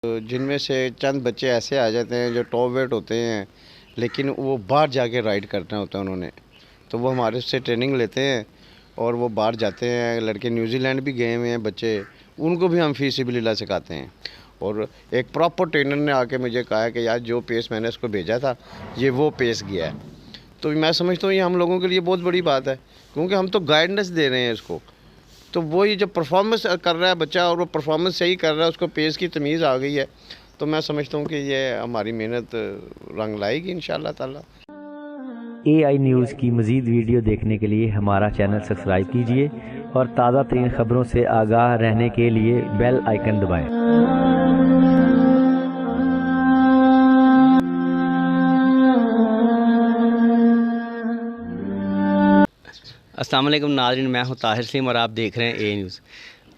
जिनमें से चंद बच्चे ऐसे आ जाते हैं जो टॉप वेट होते हैं, लेकिन वो बाहर जाके राइड करना होता है उन्होंने, तो वो हमारे से ट्रेनिंग लेते हैं और वो बाहर जाते हैं। लड़के न्यूजीलैंड भी गए हुए हैं बच्चे, उनको भी हम फ़ीसिबिलिटी सिखाते हैं। और एक प्रॉपर ट्रेनर ने आके मुझे कहा है कि यार जो पेस मैंने उसको भेजा था ये वो पेस गया है। तो मैं समझता हूँ ये हम लोगों के लिए बहुत बड़ी बात है, क्योंकि हम तो गाइडेंस दे रहे हैं इसको। तो वही जब परफॉर्मेंस कर रहा है बच्चा और वो परफॉर्मेंस सही कर रहा है, उसको पेस की तमीज़ आ गई है, तो मैं समझता हूँ कि ये हमारी मेहनत रंग लाएगी इंशाअल्लाह ताला। AI न्यूज़ की मज़ीद वीडियो देखने के लिए हमारा चैनल सब्सक्राइब कीजिए और ताज़ा तरीन ख़बरों से आगाह रहने के लिए बेल आइकन दबाएं। अस्सलाम वालेकुम नाज़रीन, मैं हूं ताहिर सलीम और आप देख रहे हैं AI न्यूज़।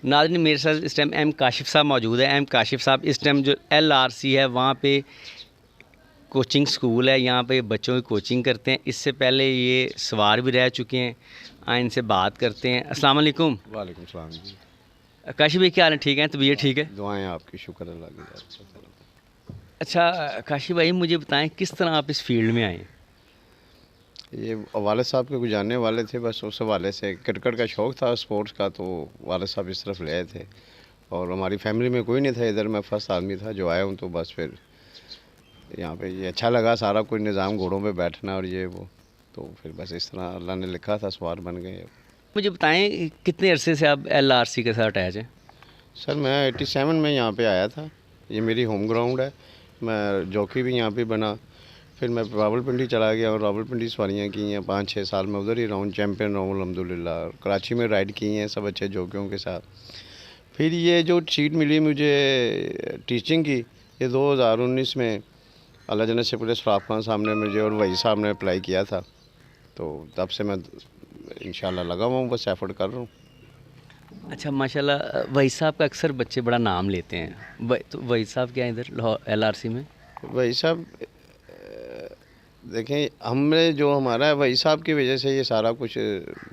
नाज़रीन, मेरे साथ इस टाइम एम काशिफ साहब मौजूद है। एम काशिफ साहब इस टाइम जो LRC है वहाँ पे कोचिंग स्कूल है, यहाँ पे बच्चों की कोचिंग करते हैं। इससे पहले ये सवार भी रह चुके हैं। इनसे बात करते हैं। अस्सलाम वालेकुम। वालेकुम सलाम जी। काशिफ भाई क्या हाल है? ठीक है? तबीयत ठीक है? दुआएं आपकी, शुक्र अल्लाह की। अच्छा काशिफ भाई, मुझे बताएं किस तरह आप इस फील्ड में आए? ये वाले साहब के गुजारने वाले थे, बस उस हवाले से क्रिकेट का शौक़ था, स्पोर्ट्स का, तो वाले साहब इस तरफ ले आए थे। और हमारी फैमिली में कोई नहीं था इधर, मैं फर्स्ट आदमी था जो आया हूँ। तो बस फिर यहाँ पे ये अच्छा लगा, सारा कुछ निज़ाम, घोड़ों पे बैठना और ये वो, तो फिर बस इस तरह अल्लाह ने लिखा था, सवार बन गए। मुझे बताएं कितने अरसे से आप LRC के साथ अटैच हैं? सर मैं 87 में यहाँ पे आया था, ये मेरी होम ग्राउंड है। मैं जॉकी भी यहाँ पे बना, फिर मैं रावलपिंडी चला गया और रावलपिंडी सवारियाँ की हैं 5-6 साल में, उधर ही राउंड चैम्पियन रहा हूँ अल्हम्दुलिल्लाह। कराची में राइड की हैं सब अच्छे जॉकियों के साथ। फिर ये जो सीट मिली मुझे टीचिंग की, ये 2019 में अल्लाह जन्नत से पुलिस फ़राब खान साहब ने मुझे और वही साहब ने अप्लाई किया था, तो तब से मैं इंशाल्लाह लगा हुआ हूँ, बस एफर्ट कर रहा हूँ। अच्छा माशाल्लाह, वही साहब का अक्सर बच्चे बड़ा नाम लेते हैं। तो वही साहब क्या है इधर LRC में? वही साहब देखें, हमने जो हमारा है वही साहब की वजह से ये सारा कुछ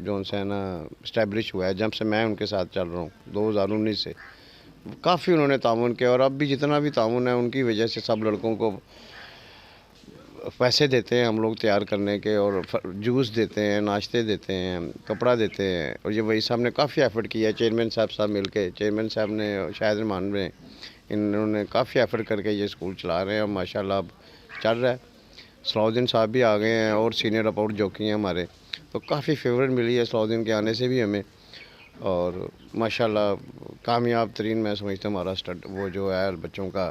जो है ना इस्टेब्लिश हुआ है। जब से मैं उनके साथ चल रहा हूँ 2019 से, काफ़ी उन्होंने ताउन किया और अब भी जितना भी ताउन है उनकी वजह से सब लड़कों को पैसे देते हैं हम लोग तैयार करने के, और जूस देते हैं, नाश्ते देते हैं, कपड़ा देते हैं। और ये वही साहब ने काफ़ी एफ़र्ट किया है, चेयरमैन साहब मिल के, चेयरमैन साहब ने, शायद रहमान ने, इन्होंने काफ़ी एफ़र्ट करके ये स्कूल चला रहे हैं और माशाल्लाह अब चल रहा है। सलाउद्दीन साहब भी आ गए हैं और सीनियर अपाउट जॉकी हैं हमारे, तो काफ़ी फेवरेट मिली है सलाउद्दीन के आने से भी हमें। और माशाल्लाह कामयाब तरीन मैं समझता हूँ हमारा स्टड वो जो है बच्चों का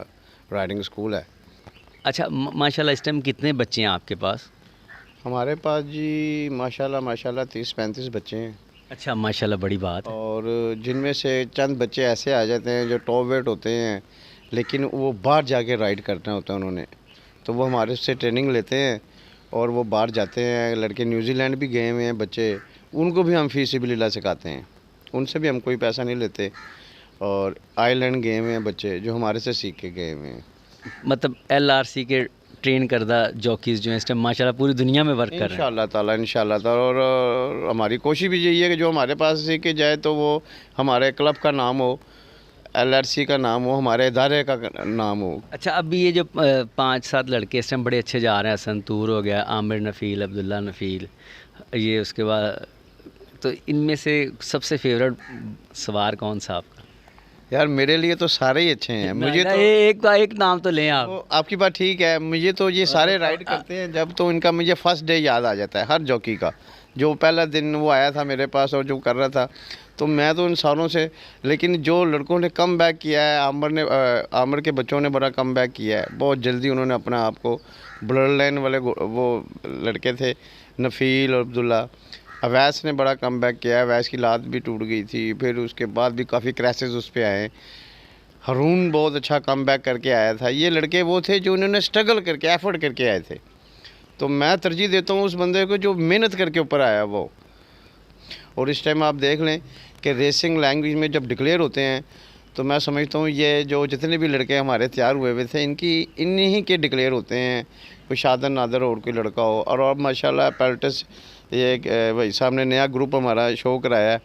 राइडिंग स्कूल है। अच्छा माशाल्लाह, इस टाइम कितने बच्चे हैं आपके पास? हमारे पास जी माशाल्लाह 30-35 बच्चे हैं। अच्छा माशाल्लाह, बड़ी बात है। और जिनमें से चंद बच्चे ऐसे आ जाते हैं जो टॉप वेट होते हैं, लेकिन वो बाहर जाके राइड करना होता है उन्होंने, तो वो हमारे से ट्रेनिंग लेते हैं और वो बाहर जाते हैं। लड़के न्यूजीलैंड भी गए हुए हैं बच्चे, उनको भी हम फ़ीसिबिलिटी सिखाते हैं, उनसे भी हम कोई पैसा नहीं लेते। और आयरलैंड गए हुए हैं बच्चे जो हमारे से सीख के गए हुए हैं। मतलब LRC के ट्रेन करदा जॉकीज़ जो हैं इस टाइम माशाल्लाह पूरी दुनिया में वर्क कर रहे हैं। इंशाल्लाह ताला। और हमारी कोशिश भी यही है कि जो हमारे पास सीख के जाए तो वो हमारे क्लब का नाम हो, LRC का नाम हो, हमारे इदारे का नाम हो। अच्छा, अभी ये जो 5-7 लड़के इस टाइम बड़े अच्छे जा रहे हैं, संतूर हो गया, आमिर नफ़ील, अब्दुल्ला नफ़ील, ये उसके बाद, तो इनमें से सबसे फेवरेट सवार कौन सा आपका? यार मेरे लिए तो सारे ही अच्छे हैं, मुझे तो एक नाम तो लें आप। तो आपकी बात ठीक है, मुझे तो ये सारे राइड करते हैं जब, तो इनका मुझे फ़र्स्ट डे याद आ जाता है हर जॉकी का, जो पहला दिन वो आया था मेरे पास और जो कर रहा था। तो मैं तो इन सारों से, लेकिन जो लड़कों ने कम बैक किया है, आमिर के बच्चों ने बड़ा कम बैक किया है, बहुत जल्दी उन्होंने अपना आप को, ब्लड लाइन वाले वो लड़के थे नफ़ील और अब्दुल्ला, अवैस ने बड़ा कम बैक किया है। अवैस की लात भी टूट गई थी, फिर उसके बाद भी काफ़ी क्रैशेस उस पर आए। हरून बहुत अच्छा कम बैक करके आया था। ये लड़के वो थे जो उन्होंने स्ट्रगल करके एफर्ट करके आए थे, तो मैं तरजीह देता हूँ उस बंदे को जो मेहनत करके ऊपर आया वो। और इस टाइम आप देख लें कि रेसिंग लैंग्वेज में जब डिक्लेयर होते हैं, तो मैं समझता हूँ ये जो जितने भी लड़के हमारे तैयार हुए हुए थे इन्हीं के डिक्लेयर होते हैं, कोई शादर नादर और कोई लड़का हो। और अब माशाल्लाह पेल्टस ये भाई साहब ने नया ग्रुप हमारा शो कराया है,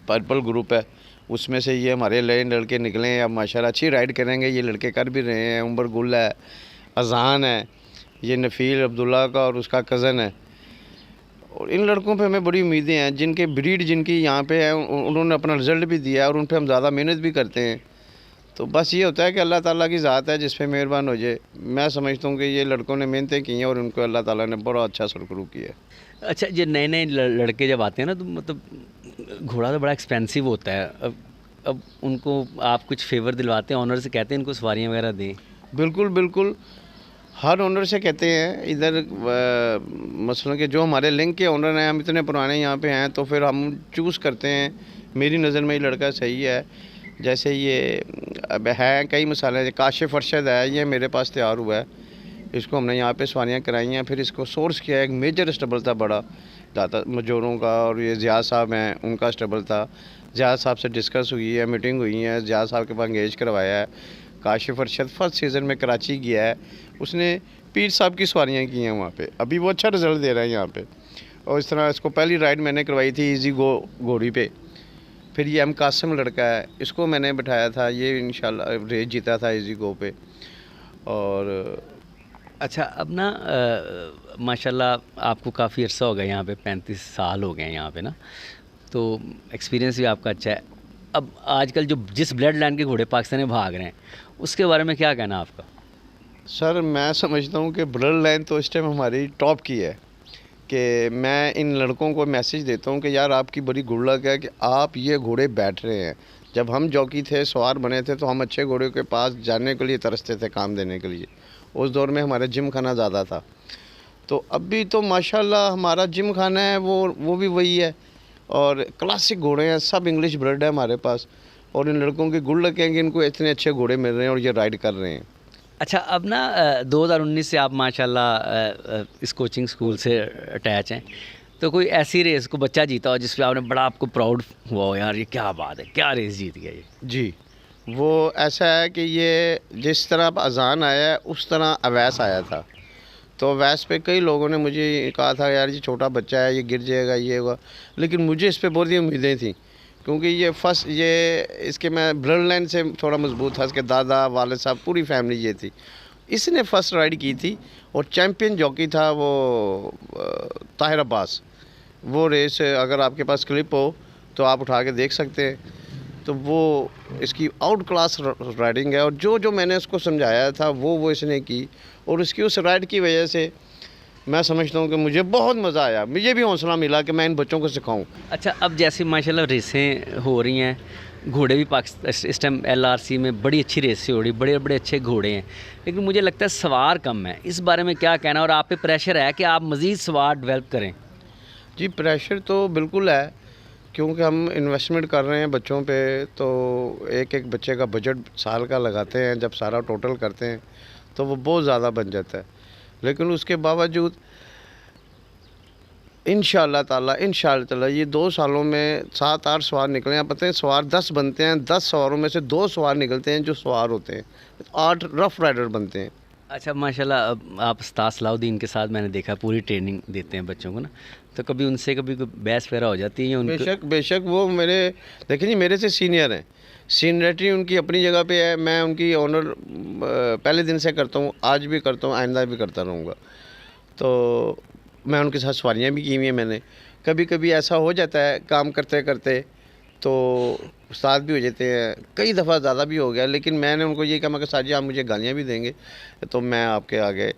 पर्पल ग्रुप है, उसमें से ये हमारे नए लड़के निकले हैं, अब माशाल्लाह अच्छी राइड करेंगे। ये लड़के कर भी रहे हैं। उमर गुल है, अज़ान है, ये नफ़ील अब्दुल्ला का और उसका कज़न है। और इन लड़कों पे हमें बड़ी उम्मीदें हैं। जिनके ब्रीड जिनकी यहाँ पे है उन्होंने अपना रिज़ल्ट भी दिया है और उन पे हम ज़्यादा मेहनत भी करते हैं। तो बस ये होता है कि अल्लाह ताला की ज़ात है जिस पे मेहरबान हो जाए। मैं समझता हूँ कि ये लड़कों ने मेहनतें की हैं और उनको अल्लाह ताला ने बड़ा अच्छा सुरखरू किया है। अच्छा, ये नए नए लड़के जब आते हैं ना, तो मतलब घोड़ा तो बड़ा एक्सपेंसिव होता है। अब उनको आप कुछ फेवर दिलवाते हैं, ऑनर से कहते हैं इनको सवारियाँ वगैरह दें? बिल्कुल बिल्कुल, हर ओनर से कहते हैं। इधर मसलन कि जो हमारे लिंक के ओनर हैं, हम इतने पुराने यहाँ पे हैं, तो फिर हम चूज़ करते हैं। मेरी नज़र में ये लड़का सही है। जैसे ये अब है कई मिसालें, काशिफ अरशद है, ये मेरे पास तैयार हुआ है। इसको हमने यहाँ पे सवारियाँ कराई हैं, फिर इसको सोर्स किया। एक मेजर स्टेबल था बड़ा दाता मजोरों का, और ये ज़ियाद साहब हैं, उनका स्टेबल था। ज़ियाद साहब से डिस्कस हुई है, मीटिंग हुई है, ज़ियाद साहब के पास इंगेज करवाया है। काशिफ अरशद फर्स्ट सीज़न में कराची गया है, उसने पीर साहब की सवारियाँ की हैं वहाँ पे। अभी वो अच्छा रिज़ल्ट दे रहा है यहाँ पे। और इस तरह इसको पहली राइड मैंने करवाई थी ईजी गो घोड़ी पे। फिर ये एम कासिम लड़का है, इसको मैंने बिठाया था, ये इंशाल्लाह रेस जीता था ईजी गो पे। और अच्छा, अब ना माशाल्लाह आपको काफ़ी अर्सा हो गया यहाँ पे, 35 साल हो गए हैं यहाँ पे ना, तो एक्सपीरियंस भी आपका अच्छा है। अब आजकल जो जिस ब्लड लाइन के घोड़े पाकिस्तान में भाग रहे हैं, उसके बारे में क्या कहना आपका? सर मैं समझता हूँ कि ब्लड लाइन तो इस टाइम हमारी टॉप की है। कि मैं इन लड़कों को मैसेज देता हूँ कि यार आपकी बड़ी गुड लक है कि आप ये घोड़े बैठ रहे हैं। जब हम जॉकी थे, सवार बने थे, तो हम अच्छे घोड़े के पास जाने के लिए तरसते थे काम देने के लिए। उस दौर में हमारा जिम खाना ज़्यादा था। तो अभी तो माशाल्लाह हमारा जिम खाना है वो भी वही है। और क्लासिक घोड़े हैं, सब इंग्लिश ब्लड है हमारे पास। और इन लड़कों की गुड लक है कि इनको इतने अच्छे घोड़े मिल रहे हैं और ये राइड कर रहे हैं। अच्छा, अब ना 2019 से आप माशाल्लाह इस कोचिंग स्कूल से अटैच हैं, तो कोई ऐसी रेस को बच्चा जीता हो जिस पे आपने बड़ा आपको प्राउड हुआ हो, यार ये क्या बात है, क्या रेस जीत गया ये? जी, वो ऐसा है कि ये जिस तरह अब अज़ान आया है उस तरह अवैस आया था। तो अवैस पे कई लोगों ने मुझे कहा था यार ये छोटा बच्चा है, ये गिर जाएगा, ये होगा। लेकिन मुझे इस पे बहुत ही उम्मीदें थी, क्योंकि ये इसके मैं ब्लड लाइन से थोड़ा मजबूत था। इसके दादा वालिद साहब पूरी फैमिली ये थी। इसने फ़र्स्ट राइड की थी और चैम्पियन जॉकी था वो ताहिर अब्बास। वो रेस अगर आपके पास क्लिप हो तो आप उठा के देख सकते हैं। तो वो इसकी आउट क्लास राइडिंग है। और जो मैंने उसको समझाया था वो इसने की। और उसकी उस राइड की वजह से मैं समझता हूँ कि मुझे बहुत मज़ा आया। मुझे भी हौसला मिला कि मैं इन बच्चों को सिखाऊं। अच्छा, अब जैसे माशाल्लाह रेसें हो रही हैं, घोड़े भी पाकिस्तान इस टाइम LRC में बड़ी अच्छी रेसें हो रही, बड़े बड़े अच्छे घोड़े हैं, लेकिन मुझे लगता है सवार कम है। इस बारे में क्या कहना, और आप पे प्रेशर है कि आप मज़ीद सवार डेवलप करें? जी, प्रेशर तो बिल्कुल है, क्योंकि हम इन्वेस्टमेंट कर रहे हैं बच्चों पे। तो एक एक बच्चे का बजट साल का लगाते हैं, जब सारा टोटल करते हैं तो वो बहुत ज़्यादा बन जाता है। लेकिन उसके बावजूद इंशाअल्लाह ताला ये 2 सालों में 7-8 सवार निकले हैं। पता है सवार 10 बनते हैं, 10 सवारों में से 2 सवार निकलते हैं जो सवार होते हैं, 8 रफ़ राइडर बनते हैं। अच्छा, माशाल्लाह, अब आप उस्ताद सलाउद्दीन के साथ मैंने देखा पूरी ट्रेनिंग देते हैं बच्चों को ना, तो कभी उनसे कभी कोई बहस वगैरह हो जाती है या उनको? बेशक वो देखिए जी मेरे से सीनियर हैं। सीनियरिटी उनकी अपनी जगह पे है। मैं उनकी ऑनर पहले दिन से करता हूँ, आज भी करता हूँ, आइंदा भी करता रहूँगा। तो मैं उनके साथ सवारियाँ भी की हुई हैं मैंने। कभी कभी ऐसा हो जाता है काम करते करते तो उस्ताद भी हो जाते हैं, कई दफ़ा ज़्यादा भी हो गया। लेकिन मैंने उनको ये कहा, मैं साथ जी आप मुझे गालियाँ भी देंगे तो मैं आपके आगे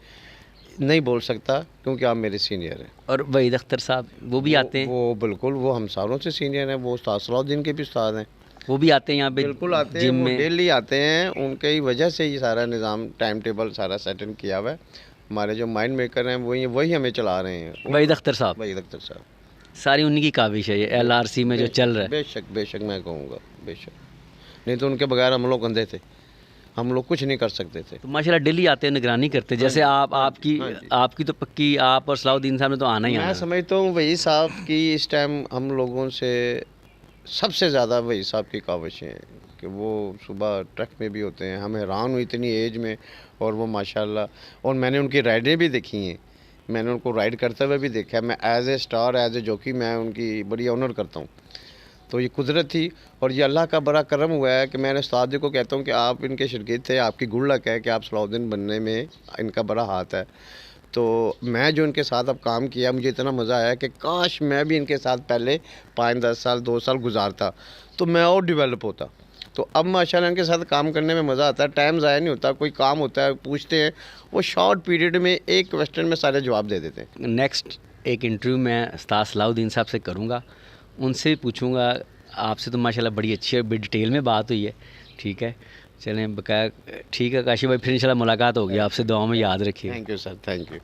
नहीं बोल सकता, क्योंकि आप मेरे सीनियर हैं। और वहीद अख्तर साहब वो भी आते हैं? वो बिल्कुल, वो हम सारों से सीनियर हैं। वो उस्ताद सलाउद्दीन के भी उस्ताद हैं। वो भी आते हैं यहाँ पे? बिल्कुल आते हैं, जिम वो में डेली आते हैं। उनके ही वजह से ये सारा निज़ाम टाइम टेबल सारा सेटल किया हुआ है। हमारे जो माइंड मेकर हैं वही हमें चला रहे हैं। वहीद अख्तर साहब? वहीद अख्तर साहब सारी उन्हीं की काविश है ये LRC में जो चल रहा है। बेशक मैं कहूँगा, बेशक। नहीं तो उनके बगैर हम लोग अंधे थे, हम लोग कुछ नहीं कर सकते थे। तो माशाल्लाह डेली आते हैं, निगरानी करते हैं। जैसे आपकी तो पक्की, आप और सलाउद्दीन साहब ने तो आना ही आना मैं है। समझता हूँ वही साहब की इस टाइम हम लोगों से सबसे ज़्यादा वही साहब की काविशें हैं कि वो सुबह ट्रक में भी होते हैं। हम हैरान हुई इतनी एज में, और वो माशाल्लाह। और मैंने उनकी राइडें भी देखी हैं, मैंने उनको राइड करते हुए भी देखा है। मैं as a star, as a jockey मैं उनकी बड़ी ऑनर करता हूँ। तो ये कुदरत थी और ये अल्लाह का बड़ा करम हुआ है कि मैंने उस्ताद जी को कहता हूँ कि आप इनके शागिर्द थे, आपकी गुड लक है कि आप सलाउद्दीन बनने में इनका बड़ा हाथ है। तो मैं जो इनके साथ अब काम किया, मुझे इतना मज़ा आया कि काश मैं भी इनके साथ पहले 5-10 साल 2 साल गुजारता तो मैं और डेवलप होता। तो अब माशाल्लाह इनके साथ काम करने में मज़ा आता है, टाइम ज़ाया नहीं होता, कोई काम होता है पूछते हैं, वो शॉर्ट पीरियड में एक क्वेश्चन में सारे जवाब दे देते हैं। नेक्स्ट एक इंटरव्यू मैं उस्ताद सलाउद्दीन साहब से करूँगा, उनसे भी पूछूँगा। आपसे तो माशाल्लाह बड़ी अच्छी और बड़ी डिटेल में बात हुई है, ठीक है। चलें बकाया, ठीक है काशिफ भाई, फिर इंशाल्लाह मुलाकात होगी आपसे, दुआ में याद रखिए। Thank you sir, thank you.